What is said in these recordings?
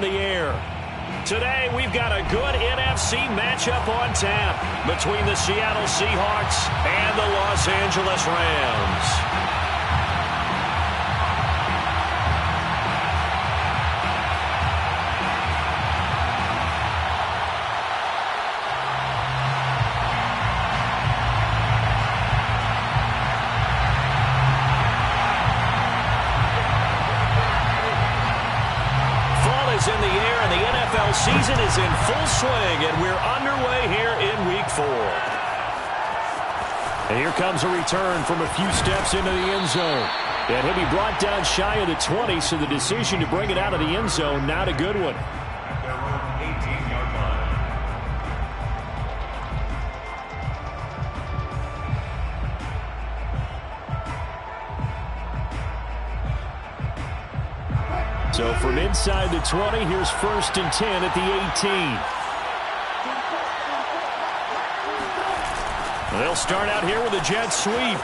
on the air. Today, we've got a good NFC matchup on tap between the Seattle Seahawks and the Los Angeles Rams. In the air, and the NFL season is in full swing, and we're underway here in Week 4. And here comes a return from a few steps into the end zone. And he'll be brought down shy of the 20, so the decision to bring it out of the end zone, not a good one. So from inside the 20, here's 1st and 10 at the 18. They'll start out here with a jet sweep.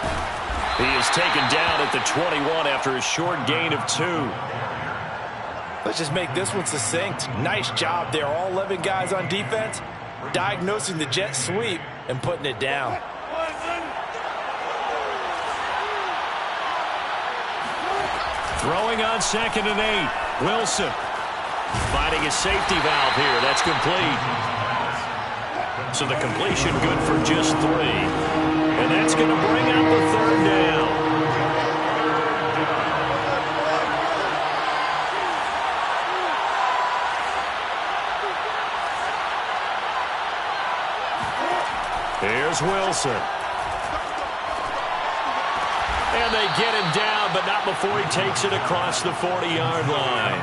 He is taken down at the 21 after a short gain of 2. Let's just make this one succinct. Nice job there. All 11 guys on defense diagnosing the jet sweep and putting it down. Throwing on 2nd and 8. Wilson finding his safety valve here. That's complete. So the completion good for just 3. And that's going to bring out the 3rd down. Here's Wilson. And they get him down, but not before he takes it across the 40-yard line.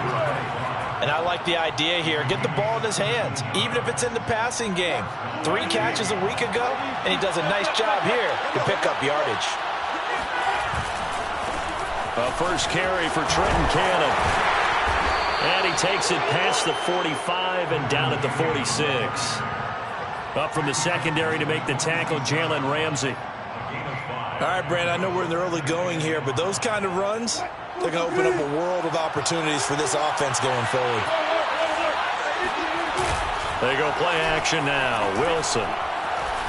And I like the idea here. Get the ball in his hands, even if it's in the passing game. 3 catches a week ago, and he does a nice job here to pick up yardage. A first carry for Trenton Cannon. And he takes it past the 45 and down at the 46. Up from the secondary to make the tackle, Jalen Ramsey. All right, Brand, I know we're in the early going here, but those kind of runs, they're going to open up a world of opportunities for this offense going forward. They go play action now. Wilson.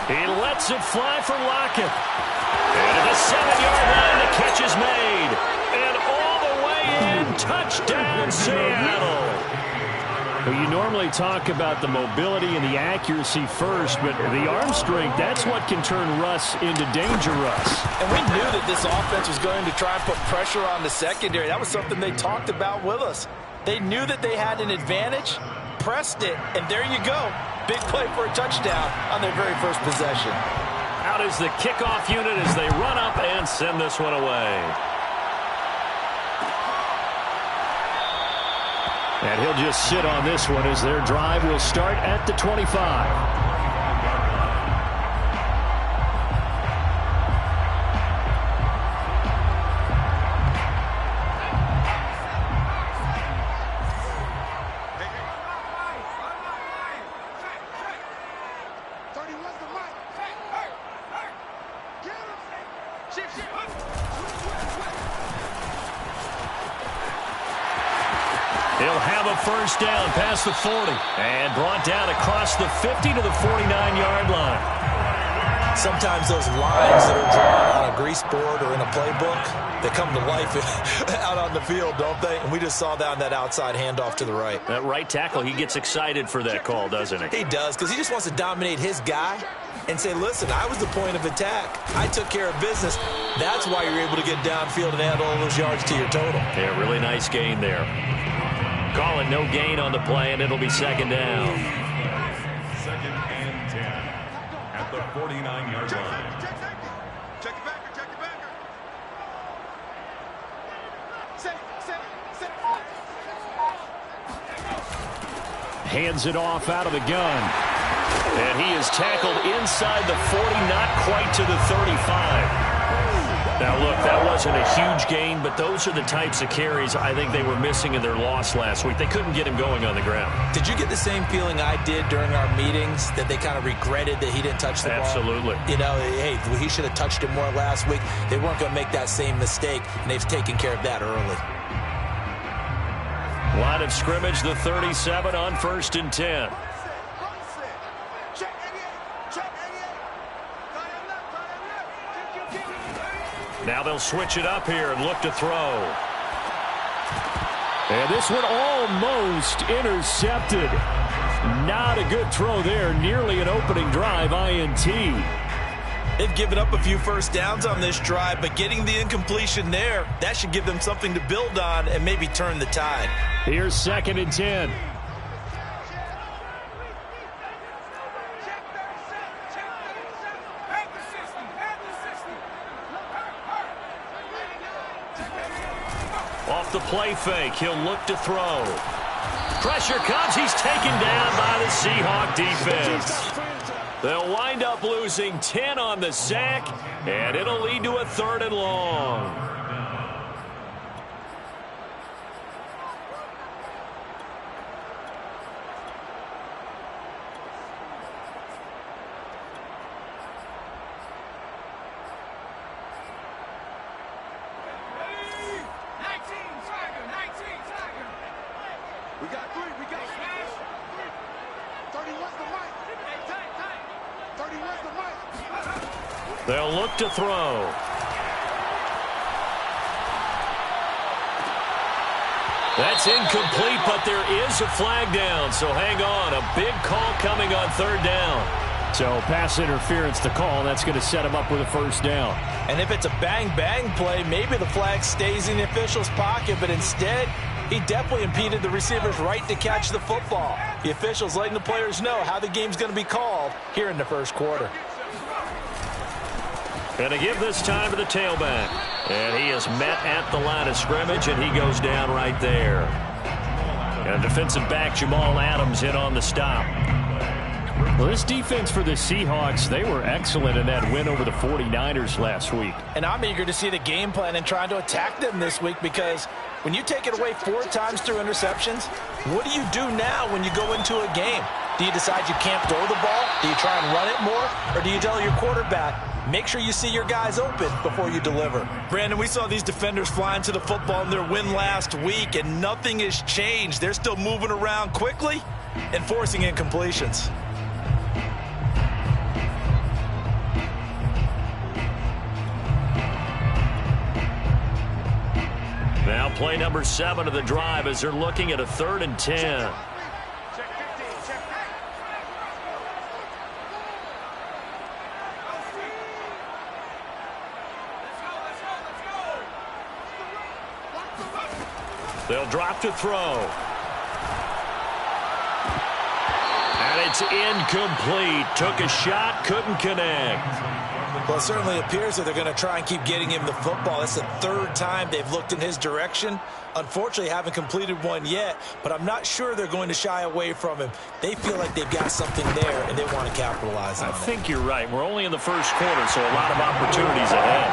He lets it fly for Lockett. And at the 7-yard line, the catch is made. And all the way in, touchdown, Seattle. Well, you normally talk about the mobility and the accuracy first, but the arm strength, that's what can turn Russ into danger Russ. And we knew that this offense was going to try and put pressure on the secondary. That was something they talked about with us. They knew that they had an advantage, pressed it, and there you go. Big play for a touchdown on their very first possession. Out is the kickoff unit as they run up and send this one away. And he'll just sit on this one as their drive will start at the 25. He'll have a first down past the 40 and brought down across the 50 to the 49-yard line. Sometimes those lines that are drawn on a grease board or in a playbook, they come to life out on the field, don't they? And we just saw that on that outside handoff to the right. That right tackle, he gets excited for that call, doesn't he? He does, because he just wants to dominate his guy and say, listen, I was the point of attack. I took care of business. That's why you're able to get downfield and add all those yards to your total. Yeah, really nice gain there. Call it no gain on the play, and it'll be 2nd down. 2nd and 10 at the 49-yard line. Check it back, check it back. Hands it off out of the gun. And he is tackled inside the 40, not quite to the 35. Now, look, that wasn't a huge gain, but those are the types of carries I think they were missing in their loss last week. They couldn't get him going on the ground. Did you get the same feeling I did during our meetings, that they kind of regretted that he didn't touch the ball? Absolutely. You know, hey, he should have touched it more last week. They weren't going to make that same mistake, and they've taken care of that early. Line of scrimmage, the 37 on 1st and 10. Now they'll switch it up here and look to throw. And this one almost intercepted. Not a good throw there. Nearly an opening drive INT. They've given up a few first downs on this drive, but getting the incompletion there, that should give them something to build on and maybe turn the tide. Here's 2nd and 10. Off the play fake, he'll look to throw. Pressure comes, he's taken down by the Seahawk defense. They'll wind up losing 10 on the sack, and it'll lead to a 3rd and long. We got 3. We got 30. What's the mic? 30. What's the mic? They'll look to throw. That's incomplete, but there is a flag down, so hang on. A big call coming on 3rd down. So pass interference to call. That's going to set him up with a 1st down. And if it's a bang-bang play, maybe the flag stays in the official's pocket, but instead, he definitely impeded the receiver's right to catch the football. The officials letting the players know how the game's going to be called here in the 1st quarter. Going to give this time to the tailback. And he is met at the line of scrimmage, and he goes down right there. And defensive back Jamal Adams in on the stop. Well, this defense for the Seahawks, they were excellent in that win over the 49ers last week. And I'm eager to see the game plan and trying to attack them this week, because when you take it away 4 times through interceptions, what do you do now when you go into a game? Do you decide you can't throw the ball? Do you try and run it more? Or do you tell your quarterback, make sure you see your guys open before you deliver? Brandon, we saw these defenders flying to the football in their win last week, and nothing has changed. They're still moving around quickly and forcing incompletions. Now play number 7 of the drive as they're looking at a 3rd and 10. They'll drop to throw. And it's incomplete. Took a shot, couldn't connect. Well, it certainly appears that they're going to try and keep getting him the football. That's the 3rd time they've looked in his direction. Unfortunately, haven't completed one yet, but I'm not sure they're going to shy away from him. They feel like they've got something there, and they want to capitalize on it. I think you're right. We're only in the 1st quarter, so a lot of opportunities ahead.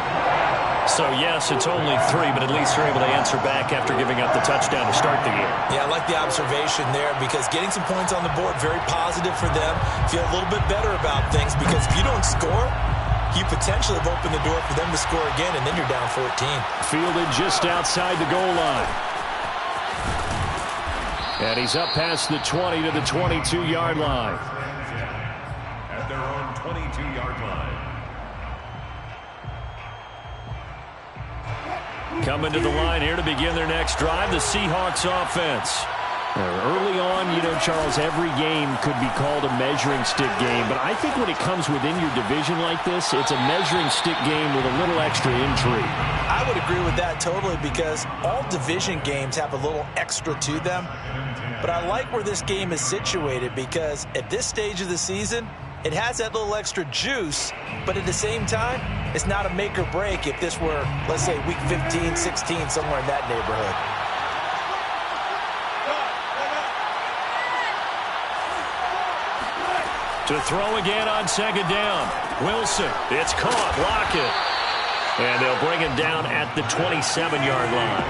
So, yes, it's only 3, but at least they're able to answer back after giving up the touchdown to start the game. Yeah, I like the observation there, because getting some points on the board, very positive for them. Feel a little bit better about things, because if you don't score, you potentially have opened the door for them to score again, and then you're down 14. Fielded just outside the goal line. And he's up past the 20 to the 22-yard line. At their own 22-yard line. Coming to the line here to begin their next drive, the Seahawks offense. Early on, you know, Charles, every game could be called a measuring stick game. But I think when it comes within your division like this, it's a measuring stick game with a little extra intrigue. I would agree with that totally, because all division games have a little extra to them. But I like where this game is situated, because at this stage of the season, it has that little extra juice, but at the same time, it's not a make or break if this were, let's say, week 15, 16, somewhere in that neighborhood. To throw again on 2nd down. Wilson, it's caught, Lockett. And they'll bring him down at the 27-yard line.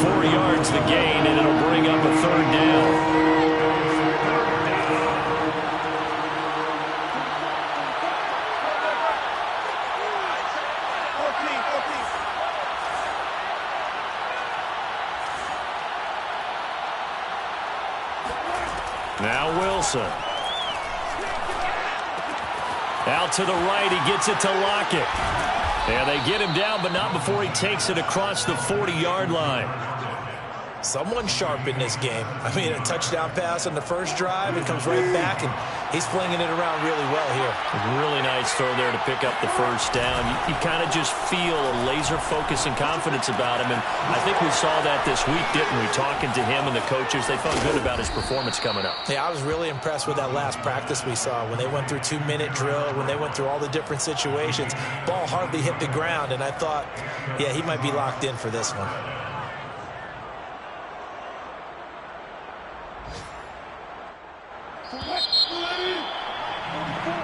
4 yards the gain, and it'll bring up a 3rd down. Now Wilson. Out to the right, he gets it to Lockett. And they get him down, but not before he takes it across the 40-yard line. Someone sharp in this game. I mean, a touchdown pass on the first drive, and comes right back, and he's flinging it around really well here. Really nice throw there to pick up the first down. You kind of just feel a laser focus and confidence about him, and I think we saw that this week, didn't we? Talking to him and the coaches, they felt good about his performance coming up. Yeah, I was really impressed with that last practice we saw when they went through 2-minute drill, when they went through all the different situations. Ball hardly hit the ground, and I thought, yeah, he might be locked in for this one.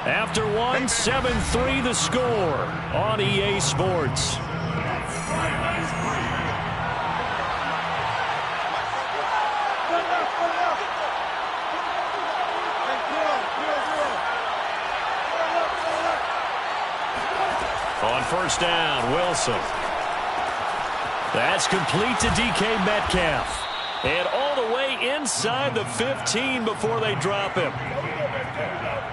After one, 7-3 the score on EA Sports. On first down, Wilson. That's complete to DK Metcalf. And all the way inside the 15 before they drop him.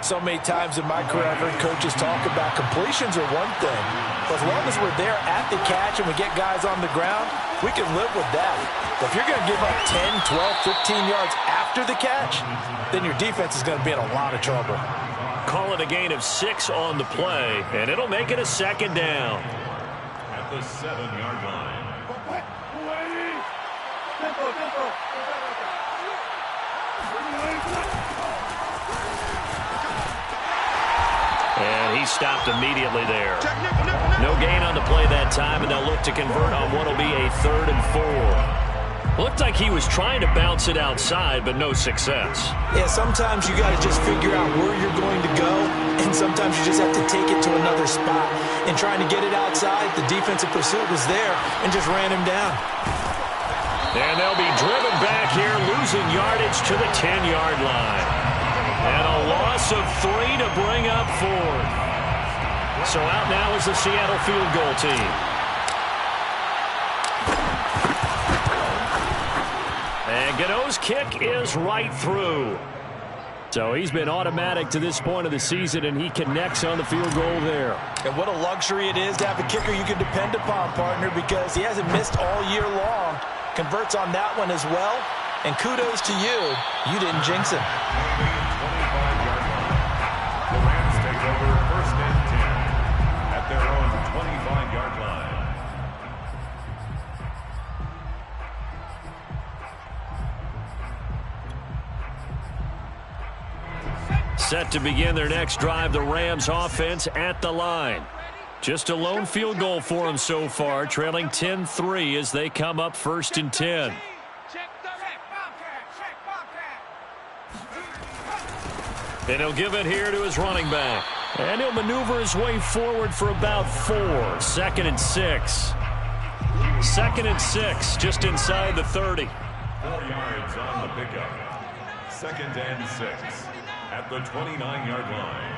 So many times in my career, I've heard coaches talk about completions are one thing. But as long as we're there at the catch and we get guys on the ground, we can live with that. But if you're going to give up 10, 12, 15 yards after the catch, then your defense is going to be in a lot of trouble. Call it a gain of 6 on the play, and it'll make it a second down. At the 7-yard line. And he stopped immediately there. No gain on the play that time, and they'll look to convert on what will be a 3rd and 4. Looked like he was trying to bounce it outside, but no success. Yeah, sometimes you got to just figure out where you're going to go, and sometimes you just have to take it to another spot. And trying to get it outside, the defensive pursuit was there and just ran him down. And they'll be driven back here, losing yardage to the 10-yard line. And a loss of 3 to bring up 4. So out now is the Seattle field goal team. And Gano's kick is right through. So he's been automatic to this point of the season, and he connects on the field goal there. And what a luxury it is to have a kicker you can depend upon, partner, because he hasn't missed all year long. Converts on that one as well. And kudos to you. You didn't jinx him. 25-yard line. The Rams take over 1st and 10 at their own 25-yard line. Set to begin their next drive, the Rams offense at the line. Just a lone field goal for them so far, trailing 10-3 as they come up 1st and 10. And he'll give it here to his running back. And he'll maneuver his way forward for about 4. 2nd and 6. 2nd and 6, just inside the 30. 4 yards on the pickup. 2nd and 6 at the 29-yard line.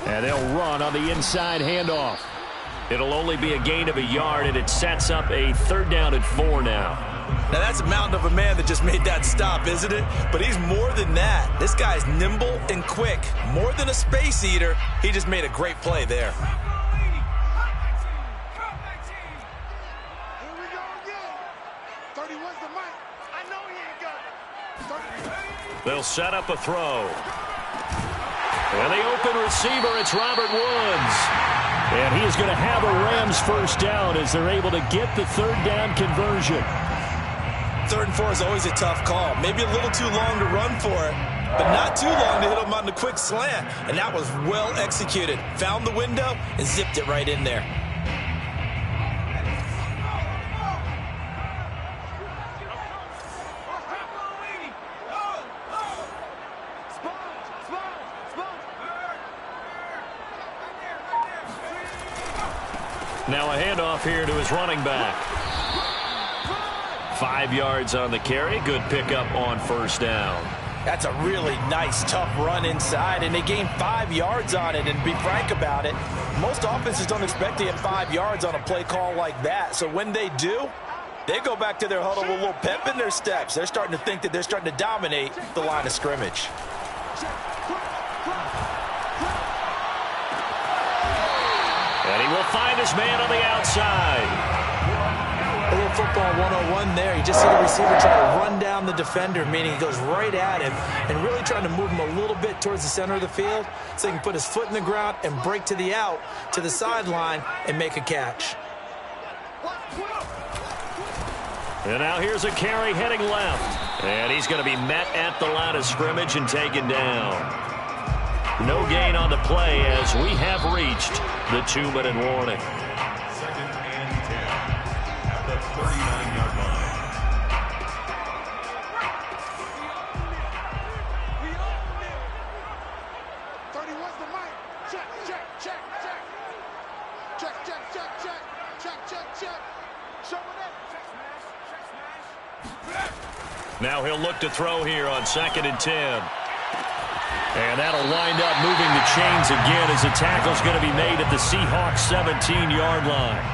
And they'll run on the inside handoff. It'll only be a gain of a yard, and it sets up a 3rd down and 4 now. Now, that's a mountain of a man that just made that stop, isn't it? But he's more than that. This guy's nimble and quick. More than a space eater, he just made a great play there. Here we go again. 31's the mic. I know he ain't got it. They'll set up a throw. And the open receiver, it's Robert Woods. And he is going to have a Rams 1st down as they're able to get the 3rd down conversion. 3rd and 4 is always a tough call. Maybe a little too long to run for it, but not too long to hit him on the quick slant. And that was well executed. Found the window and zipped it right in there. Now a handoff here to his running back. 5 yards on the carry. Good pickup on 1st down. That's a really nice, tough run inside, and they gained 5 yards on it. And to be frank about it, most offenses don't expect to get 5 yards on a play call like that. So when they do, They go back to their huddle with a little pep in their steps. They're starting to think that they're starting to dominate the line of scrimmage. And he will find his man on the outside. A little football 101 there. You just see the receiver try to run down the defender, meaning he goes right at him and really trying to move him a little bit towards the center of the field so he can put his foot in the ground and break to the out, to the sideline, and make a catch. And now here's a carry heading left. And he's going to be met at the line of scrimmage and taken down. No gain on the play as we have reached the 2-minute warning. 39-yard line. Now he'll look to throw here on 2nd and 10. And that'll wind up moving the chains again as the tackle's going to be made at the Seahawks 17-yard line.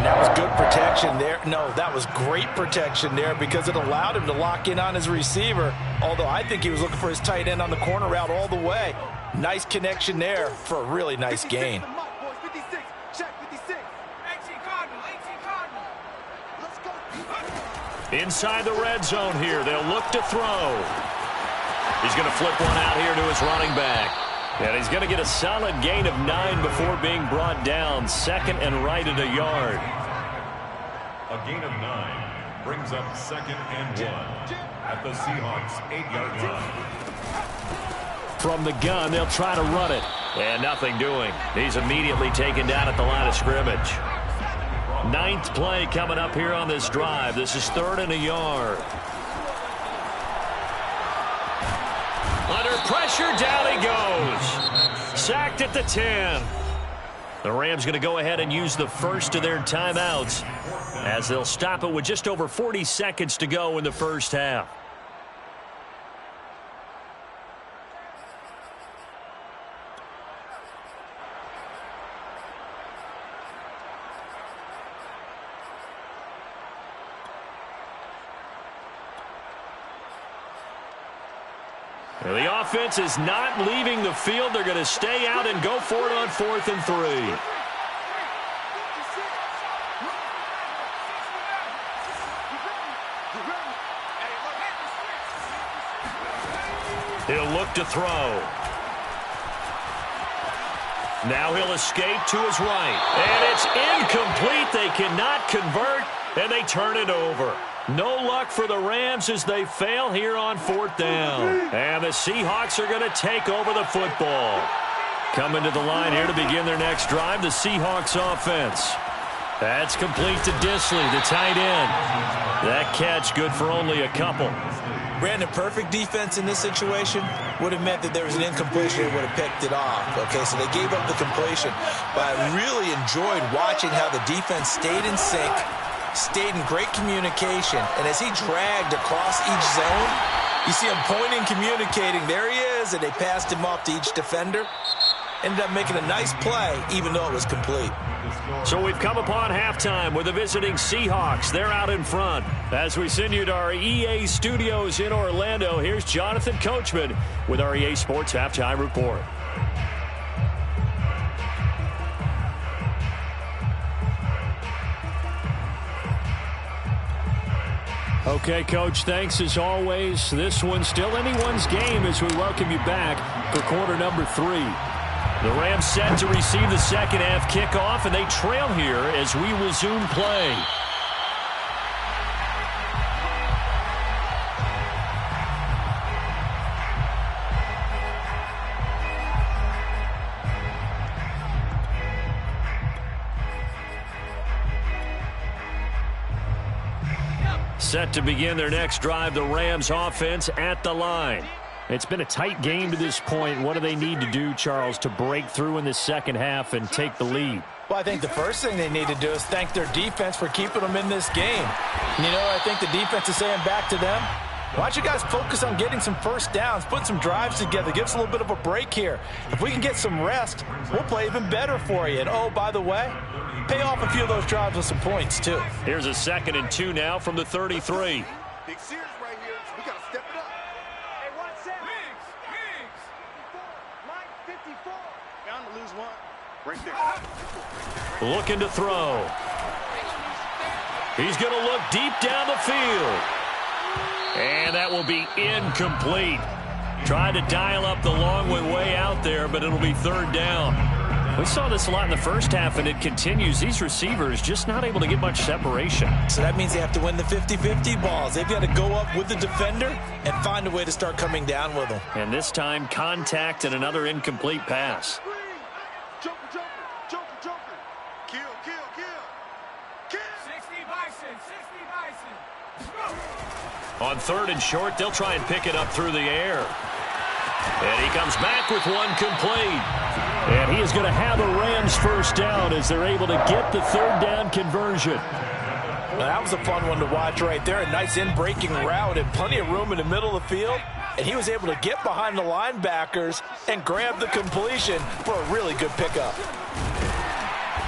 That was good protection there. No, that was great protection there because it allowed him to lock in on his receiver, although I think he was looking for his tight end on the corner route all the way. Nice connection there for a really nice gain. Inside the red zone here, they'll look to throw. He's going to flip one out here to his running back. And he's going to get a solid gain of 9 before being brought down. 2nd and right at a yard. A gain of 9 brings up 2nd and 1 at the Seahawks 8-yard line. From the gun, they'll try to run it. And nothing doing. He's immediately taken down at the line of scrimmage. 9th play coming up here on this drive. This is 3rd and a yard. Under pressure, down he goes. Sacked at the 10. The Rams going to go ahead and use the first of their timeouts as they'll stop it with just over 40 seconds to go in the first half. The offense is not leaving the field. They're going to stay out and go for it on 4th and 3. He'll look to throw. Now he'll escape to his right. And it's incomplete. They cannot convert, and they turn it over. No luck for the Rams as they fail here on 4th down. And the Seahawks are going to take over the football. Coming to the line here to begin their next drive, the Seahawks offense. That's complete to Disley, the tight end. That catch good for only a couple. Brandon, perfect defense in this situation would have meant that there was an incompletion. They would have picked it off. Okay, so they gave up the completion. But I really enjoyed watching how the defense stayed in sync, stayed in great communication, and as he dragged across each zone, you see him pointing, communicating. There he is, and they passed him off to each defender. Ended up making a nice play, even though it was complete. So we've come upon halftime with the visiting Seahawks. They're out in front. As we send you to our EA studios in Orlando, here's Jonathan Coachman with our EA Sports Halftime Report. Okay, Coach, thanks as always. This one's still anyone's game as we welcome you back for quarter number 3. The Rams set to receive the second half kickoff, and they trail here as we resume play. Set to begin their next drive, the Rams offense at the line. It's been a tight game to this point. What do they need to do, Charles, to break through in the second half and take the lead? Well, I think the first thing they need to do is thank their defense for keeping them in this game. You know, I think the defense is saying back to them, Why don't you guys focus on getting some first downs, put some drives together, give us a little bit of a break here. If we can get some rest, we'll play even better for you. And, oh, by the way, pay off a few of those drives with some points, too. Here's a 2nd and 2 now from the 33. Big series right here. We got to step it up. Hey, one set. Migs. Mike, 54. Bound to lose one. Right there. Looking to throw. He's going to look deep down the field. And that will be incomplete. Tried to dial up the long way out there, but it'll be 3rd down. We saw this a lot in the first half, and it continues. These receivers just not able to get much separation. So that means they have to win the 50-50 balls. They've got to go up with the defender and find a way to start coming down with them. And this time, contact and another incomplete pass. Joker. Kill. 60 Bison. On 3rd and short, they'll try and pick it up through the air. And he comes back with one complete. And he is going to have a Rams first down as they're able to get the 3rd down conversion. Well, that was a fun one to watch right there. A nice in-breaking route and plenty of room in the middle of the field. And he was able to get behind the linebackers and grab the completion for a really good pickup.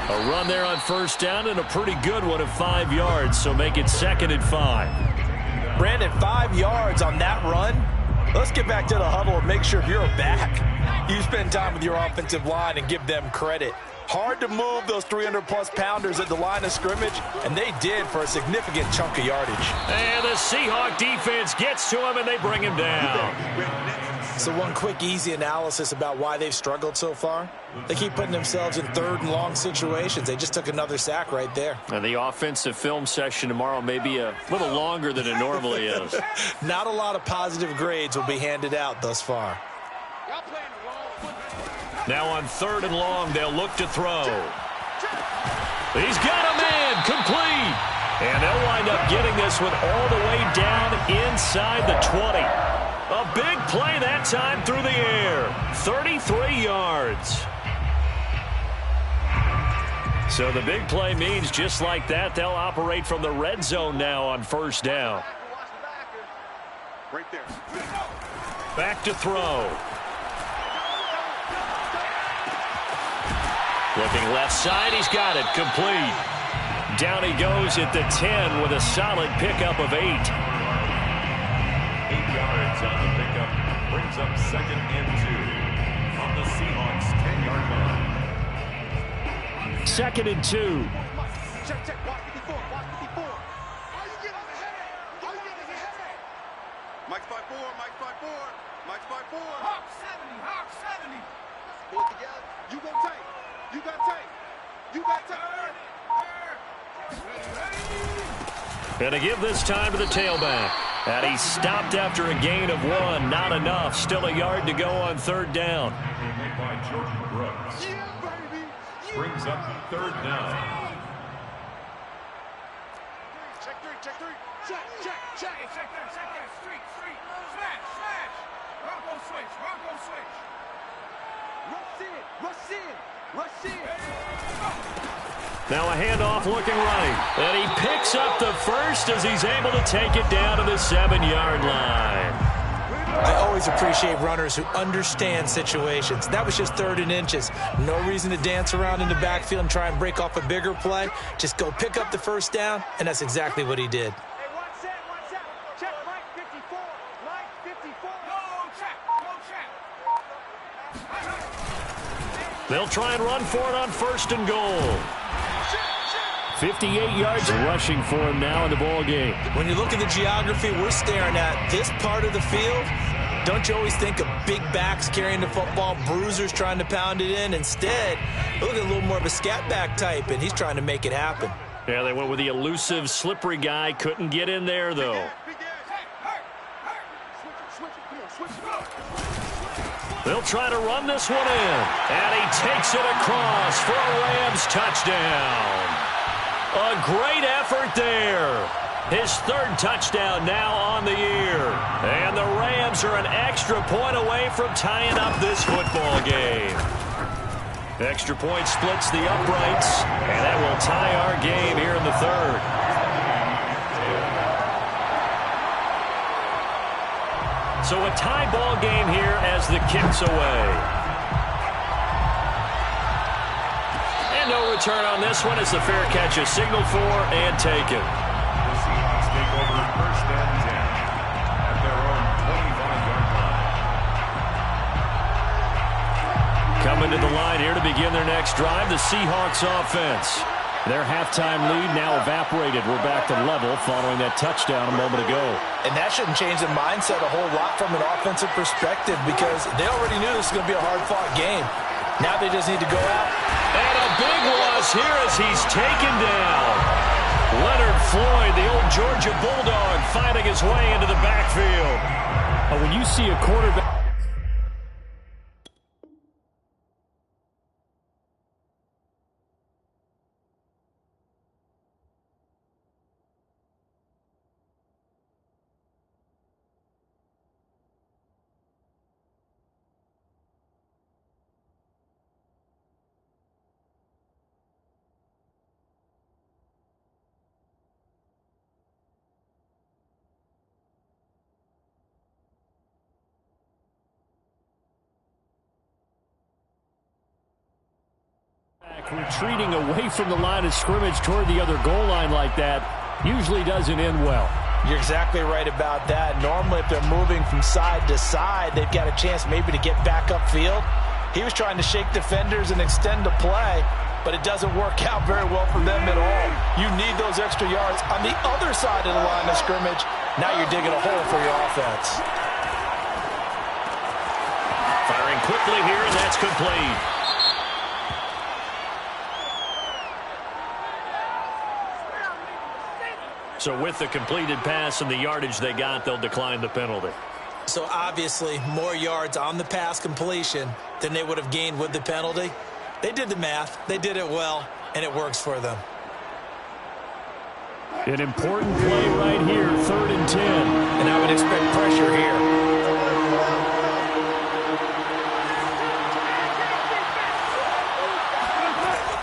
A run there on 1st down and a pretty good one of 5 yards, so make it 2nd and 5. Brandon, 5 yards on that run. Let's get back to the huddle and make sure you're back. You spend time with your offensive line and give them credit. Hard to move those 300-plus pounders at the line of scrimmage, and they did for a significant chunk of yardage. And the Seahawk defense gets to him, and they bring him down. So one quick, easy analysis about why they've struggled so far. They keep putting themselves in 3rd and long situations. They just took another sack right there. And the offensive film session tomorrow may be a little longer than it normally is. Not a lot of positive grades will be handed out thus far. Now on 3rd and long, they'll look to throw. He's got a man, complete. And they'll wind up getting this one all the way down inside the 20. A big play that time through the air. 33 yards. So the big play means just like that, they'll operate from the red zone now on 1st down. Right there. Back to throw. Looking left side, he's got it, complete. Down he goes at the 10 with a solid pickup of 8. 8 yards on the pickup. Brings up 2nd and 2 on the Seahawks 10-yard line. 2nd and 2. Check. Watch 54. How you get on the head? Mike's by 4. Hawk 70. Pull it together. You go tight. You got tight. And to give this time to the tailback. And he stopped after a gain of 1. Not enough. Still a yard to go on 3rd down. Made by Jordan Brooks. Yeah, baby. Brings up 3rd down. Check 3. Check. Street. Smash. Bronco switch. Rush in. Now a handoff looking right. And he picks up the first as he's able to take it down to the 7-yard line. I always appreciate runners who understand situations. That was just 3rd and inches. No reason to dance around in the backfield and try and break off a bigger play. Just go pick up the 1st down, and that's exactly what he did. Hey, one set. Check, Mike 54. Check. They'll try and run for it on 1st and goal. 58 yards rushing for him now in the ball game. When you look at the geography we're staring at, this part of the field, don't you always think of big backs carrying the football, bruisers trying to pound it in? Instead, look at a little more of a scat back type, and he's trying to make it happen. Yeah, they went with the elusive, slippery guy. Couldn't get in there, though. They'll try to run this one in. And he takes it across for a Rams touchdown. A great effort there. His 3rd touchdown now on the year. And the Rams are an extra point away from tying up this football game. Extra point splits the uprights, and that will tie our game here in the 3rd. So a tie ball game here as the kick's away. And no return on this one as the fair catch is signaled for and taken. The Seahawks take over first and 10 at their own 25-yard line. Coming to the line here to begin their next drive, the Seahawks offense. Their halftime lead now evaporated. We're back to level following that touchdown a moment ago. And that shouldn't change the mindset a whole lot from an offensive perspective because they already knew this was going to be a hard-fought game. Now they just need to go out. And a big loss here as he's taken down. Leonard Floyd, the old Georgia Bulldog, fighting his way into the backfield. When you see a quarterback... retreating away from the line of scrimmage toward the other goal line like that usually doesn't end well. You're exactly right about that. Normally, if they're moving from side to side, they've got a chance maybe to get back upfield. He was trying to shake defenders and extend the play, but it doesn't work out very well for them at all. You need those extra yards on the other side of the line of scrimmage. Now you're digging a hole for your offense. Firing quickly here, and that's complete. So with the completed pass and the yardage they got, they'll decline the penalty. So obviously, more yards on the pass completion than they would have gained with the penalty. They did the math. They did it well, and it works for them. An important play right here, 3rd and 10. And I would expect pressure here.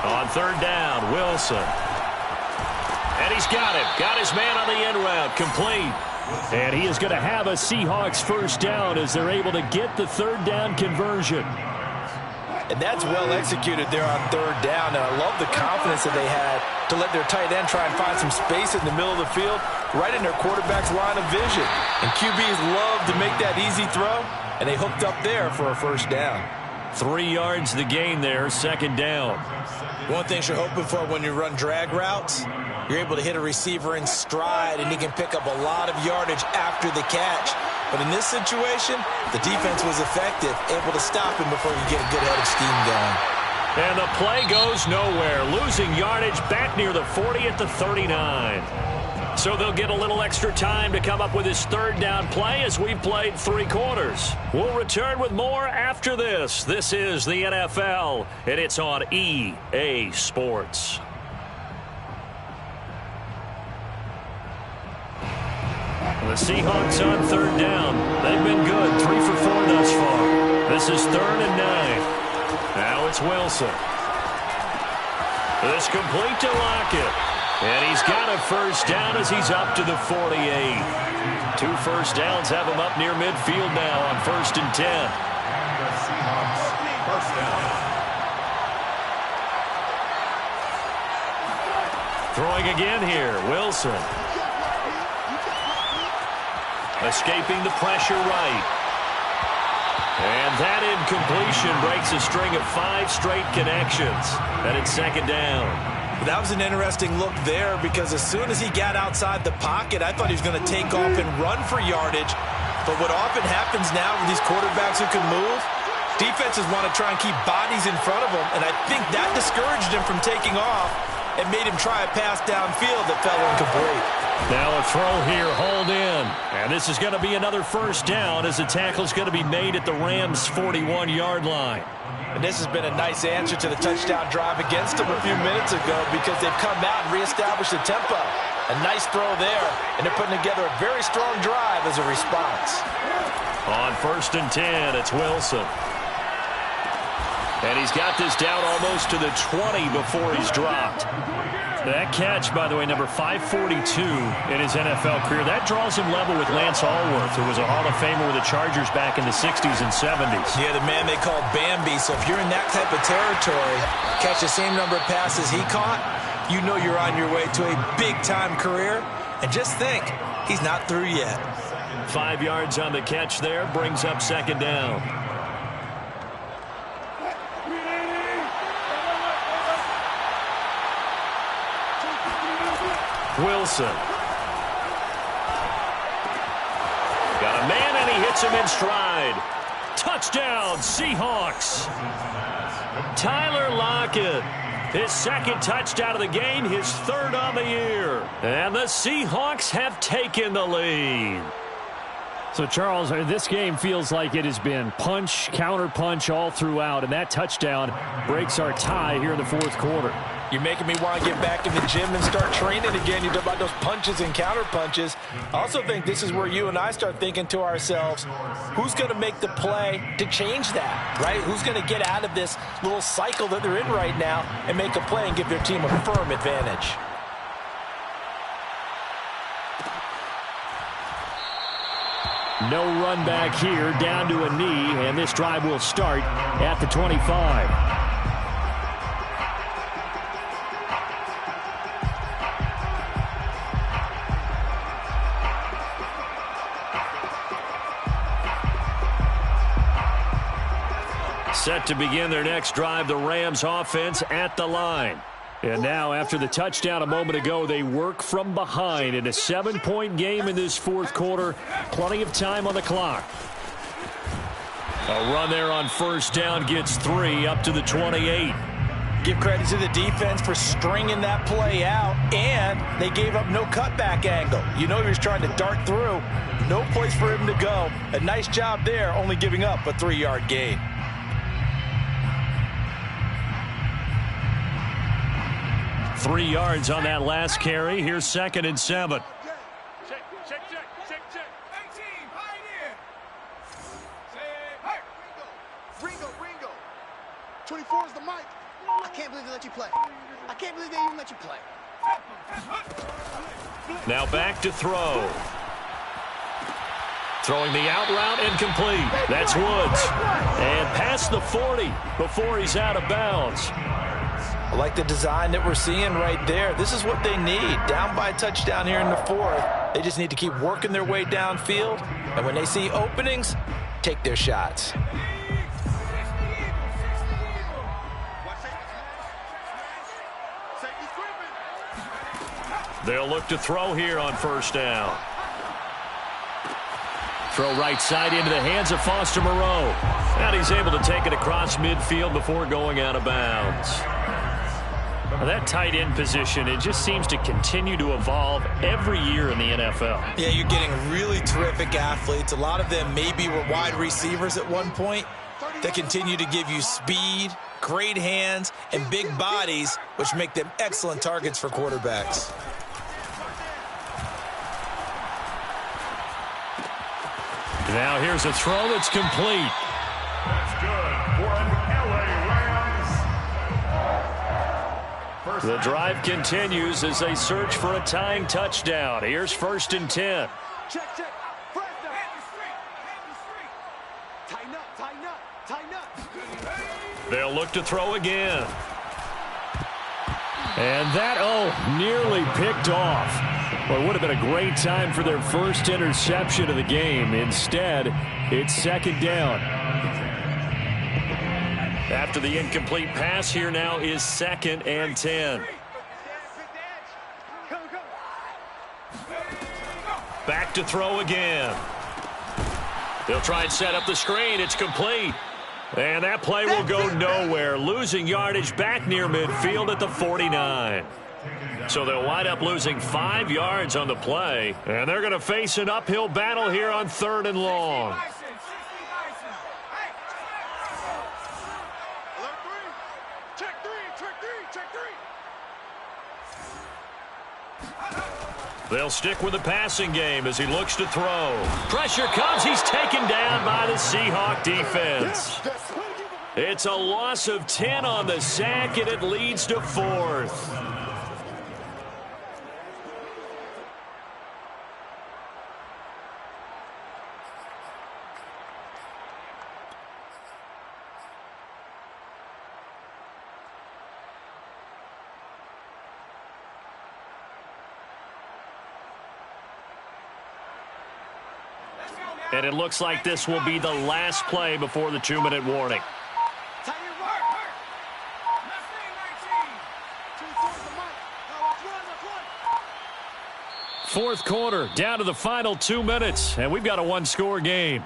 On 3rd down, Wilson. And he's got it. Got his man on the end route. Complete. And he is going to have a Seahawks first down as they're able to get the 3rd down conversion. And that's well executed there on 3rd down. And I love the confidence that they had to let their tight end try and find some space in the middle of the field, right in their quarterback's line of vision. And QBs love to make that easy throw, and they hooked up there for a first down. 3 yards the gain there, 2nd down. One thing you're hoping for when you run drag routes, you're able to hit a receiver in stride, and he can pick up a lot of yardage after the catch. But in this situation, the defense was effective, able to stop him before he get a good head of steam going. And the play goes nowhere, losing yardage back near the 40 at the 39. So they'll get a little extra time to come up with his 3rd down play as we've played 3 quarters. We'll return with more after this. This is the NFL, and it's on EA Sports. The Seahawks on 3rd down. They've been good, 3 for 4 thus far. This is 3rd and 9. Now it's Wilson. This complete to Lockett. And he's got a first down as he's up to the 48. 2 first downs have him up near midfield now on 1st and 10. And the Seahawks first down. Throwing again here, Wilson. Escaping the pressure right. And that incompletion breaks a string of 5 straight connections. And it's 2nd down. That was an interesting look there because as soon as he got outside the pocket, I thought he was going to take off and run for yardage. But what often happens now with these quarterbacks who can move, defenses want to try and keep bodies in front of them, and I think that discouraged him from taking off and made him try a pass downfield that fell incomplete. Now a throw here, hauled in. And this is going to be another first down as the tackle's going to be made at the Rams' 41-yard line. And this has been a nice answer to the touchdown drive against them a few minutes ago because they've come out and reestablished the tempo. A nice throw there, and they're putting together a very strong drive as a response. On 1st and 10, it's Wilson. And he's got this down almost to the 20 before he's dropped. That catch, by the way, number 542 in his NFL career. That draws him level with Lance Allworth, who was a Hall of Famer with the Chargers back in the 60s and 70s. Yeah, the man they call Bambi. So if you're in that type of territory, catch the same number of passes he caught, you know you're on your way to a big-time career. And just think, he's not through yet. 5 yards on the catch there, brings up second down. Wilson. Got a man, and he hits him in stride. Touchdown, Seahawks. Tyler Lockett. His second touchdown of the game, his third on the year. And the Seahawks have taken the lead. So, Charles, this game feels like it has been punch, counter-punch all throughout, and that touchdown breaks our tie here in the fourth quarter. You're making me want to get back in the gym and start training again. You talk about those punches and counter punches. I also think this is where you and I start thinking to ourselves, who's going to make the play to change that, right? Who's going to get out of this little cycle that they're in right now and make a play and give their team a firm advantage? No run back here, down to a knee, and this drive will start at the 25. Set to begin their next drive, the Rams offense at the line. And now, after the touchdown a moment ago, they work from behind in a 7-point game in this fourth quarter. Plenty of time on the clock. A run there on first down gets 3 up to the 28. Give credit to the defense for stringing that play out, and they gave up no cutback angle. You know he was trying to dart through. No place for him to go. A nice job there, only giving up a 3-yard gain. Three yards on that last carry. Here's 2nd and 7. Check. 18, pioneer. Ringo. 24 is the mic. I can't believe they let you play. I can't believe they even let you play. Now back to throw. Throwing the out route, incomplete. That's Woods. And past the 40 before he's out of bounds. I like the design that we're seeing right there. This is what they need. Down by a touchdown here in the fourth. They just need to keep working their way downfield. And when they see openings, take their shots. They'll look to throw here on first down. Throw right side into the hands of Foster Moreau. And he's able to take it across midfield before going out of bounds. Now that tight end position, it just seems to continue to evolve every year in the NFL. Yeah, you're getting really terrific athletes. A lot of them maybe were wide receivers at one point that continue to give you speed, great hands, and big bodies, which make them excellent targets for quarterbacks. Now here's a throw that's complete. That's good for an LA Rams. The drive continues as they search for a tying touchdown. Here's 1st and 10. Check. First down. Tighten up. They'll look to throw again. And that, nearly picked off. Well, it would have been a great time for their first interception of the game. Instead, it's 2nd down. After the incomplete pass, here now is 2nd and 10. Back to throw again. They'll try and set up the screen. It's complete. And that play will go nowhere. Losing yardage back near midfield at the 49. So they'll wind up losing 5 yards on the play. And they're going to face an uphill battle here on 3rd and long. Check three. They'll stick with the passing game as he looks to throw. Pressure comes. He's taken down by the Seahawk defense. It's a loss of 10 on the sack, and it leads to 4th. And it looks like this will be the last play before the 2-minute warning. Fourth quarter, down to the final 2 minutes, and we've got a one-score game.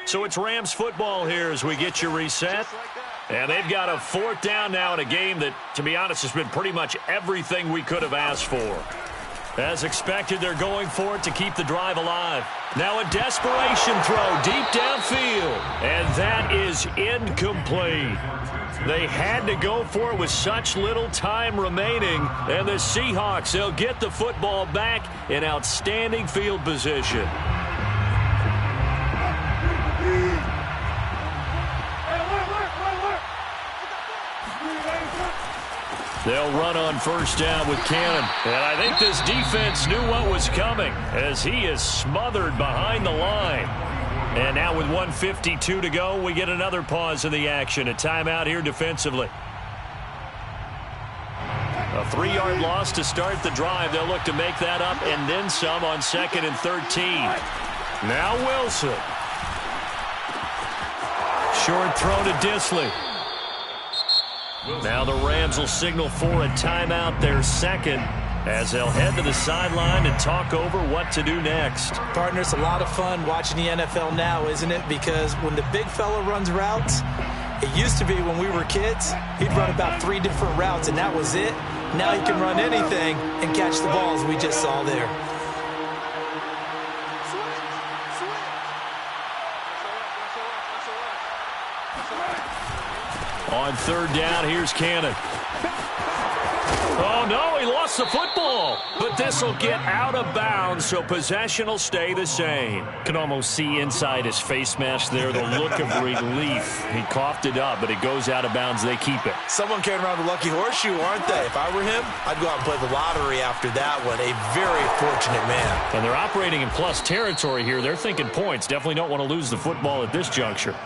So it's Rams football here as we get you reset. And they've got a 4th down now in a game that, to be honest, has been pretty much everything we could have asked for. As expected, they're going for it to keep the drive alive. Now a desperation throw deep downfield. And that is incomplete. They had to go for it with such little time remaining. And the Seahawks, they'll get the football back in outstanding field position. They'll run on first down with Cannon. And I think this defense knew what was coming as he is smothered behind the line. And now with 1:52 to go, we get another pause in the action. A timeout here defensively. A 3-yard loss to start the drive. They'll look to make that up and then some on 2nd and 13. Now Wilson. Short throw to Disley. Now the Rams will signal for a timeout, their second, as they'll head to the sideline and talk over what to do next. Partner, it's a lot of fun watching the NFL now, isn't it? Because when the big fella runs routes, it used to be when we were kids, he'd run about 3 different routes, and that was it. Now he can run anything and catch the balls we just saw there. On 3rd down, here's Cannon. Oh, no, he lost the football. But this will get out of bounds, so possession will stay the same. Can almost see inside his face mask there the look of relief. He coughed it up, but it goes out of bounds. They keep it. Someone came around with a lucky horseshoe, aren't they? If I were him, I'd go out and play the lottery after that one. A very fortunate man. And they're operating in plus territory here. They're thinking points. Definitely don't want to lose the football at this juncture.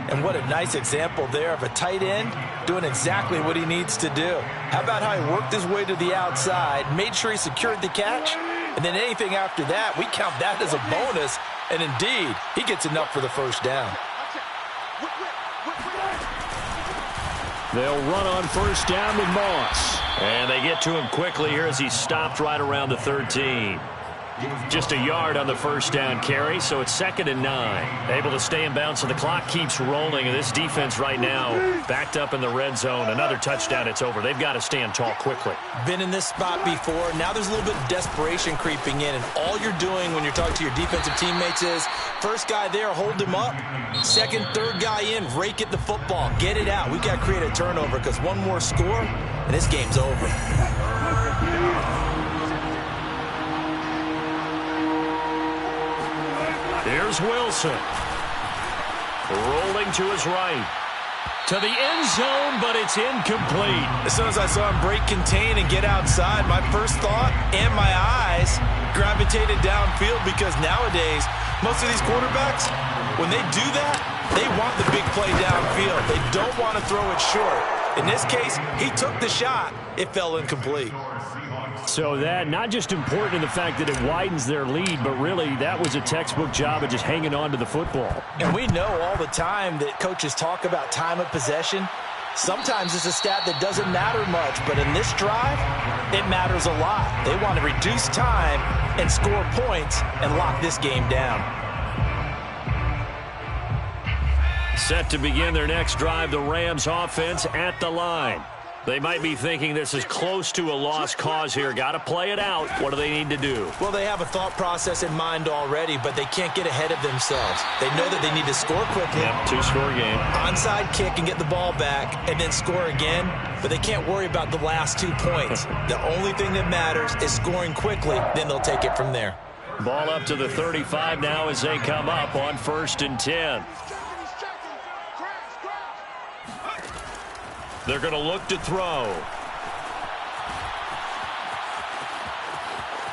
And what a nice example there of a tight end doing exactly what he needs to do. How about how he worked his way to the outside, made sure he secured the catch, and then anything after that, we count that as a bonus. And indeed, he gets enough for the first down. They'll run on first down with Moss. And they get to him quickly here as he stopped right around the 13. Just a yard on the first down carry, so it's 2nd and 9. Able to stay in bounds, so the clock keeps rolling, and this defense right now backed up in the red zone. Another touchdown, it's over. They've got to stand tall quickly. Been in this spot before. Now there's a little bit of desperation creeping in, and all you're doing when you're talking to your defensive teammates is, first guy there, hold him up. Second, third guy in, rake at the football. Get it out. We've got to create a turnover because one more score, and this game's over. Here's Wilson. Rolling to his right. To the end zone, but it's incomplete. As soon as I saw him break contain and get outside, my first thought and my eyes gravitated downfield because nowadays, most of these quarterbacks, when they do that, they want the big play downfield. They don't want to throw it short. In this case, he took the shot. It fell incomplete. So that, not just important in the fact that it widens their lead, but really that was a textbook job of just hanging on to the football. And we know all the time that coaches talk about time of possession. Sometimes it's a stat that doesn't matter much, but in this drive, it matters a lot. They want to reduce time and score points and lock this game down. Set to begin their next drive, the Rams offense at the line. They might be thinking this is close to a lost cause here. Got to play it out. What do they need to do? Well, they have a thought process in mind already, but they can't get ahead of themselves. They know that they need to score quickly. Yep, two-score game. Onside kick and get the ball back and then score again, but they can't worry about the last 2 points. The only thing that matters is scoring quickly, then they'll take it from there. Ball up to the 35 now as they come up on 1st and 10. They're going to look to throw.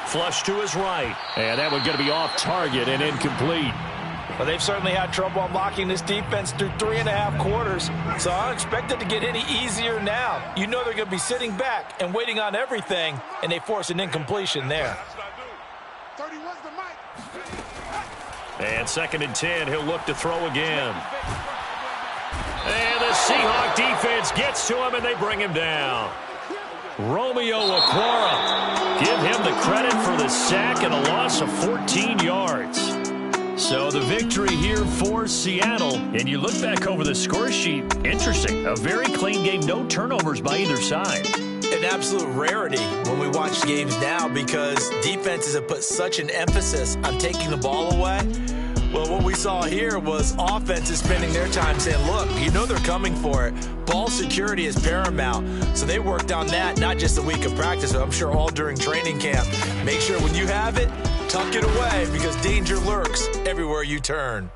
Flush to his right. And that one's going to be off target and incomplete. Well, they've certainly had trouble unlocking this defense through 3.5 quarters, so I don't expect it to get any easier now. You know they're going to be sitting back and waiting on everything, and they force an incompletion there. And 2nd and 10, he'll look to throw again. And the Seahawk defense gets to him, and they bring him down. Romeo Okwara. Give him the credit for the sack and a loss of 14 yards. So the victory here for Seattle. And you look back over the score sheet, interesting. A very clean game, no turnovers by either side. An absolute rarity when we watch games now because defenses have put such an emphasis on taking the ball away. Well, what we saw here was offenses spending their time saying, look, you know they're coming for it. Ball security is paramount. So they worked on that, not just a week of practice, but I'm sure all during training camp. Make sure when you have it, tuck it away because danger lurks everywhere you turn.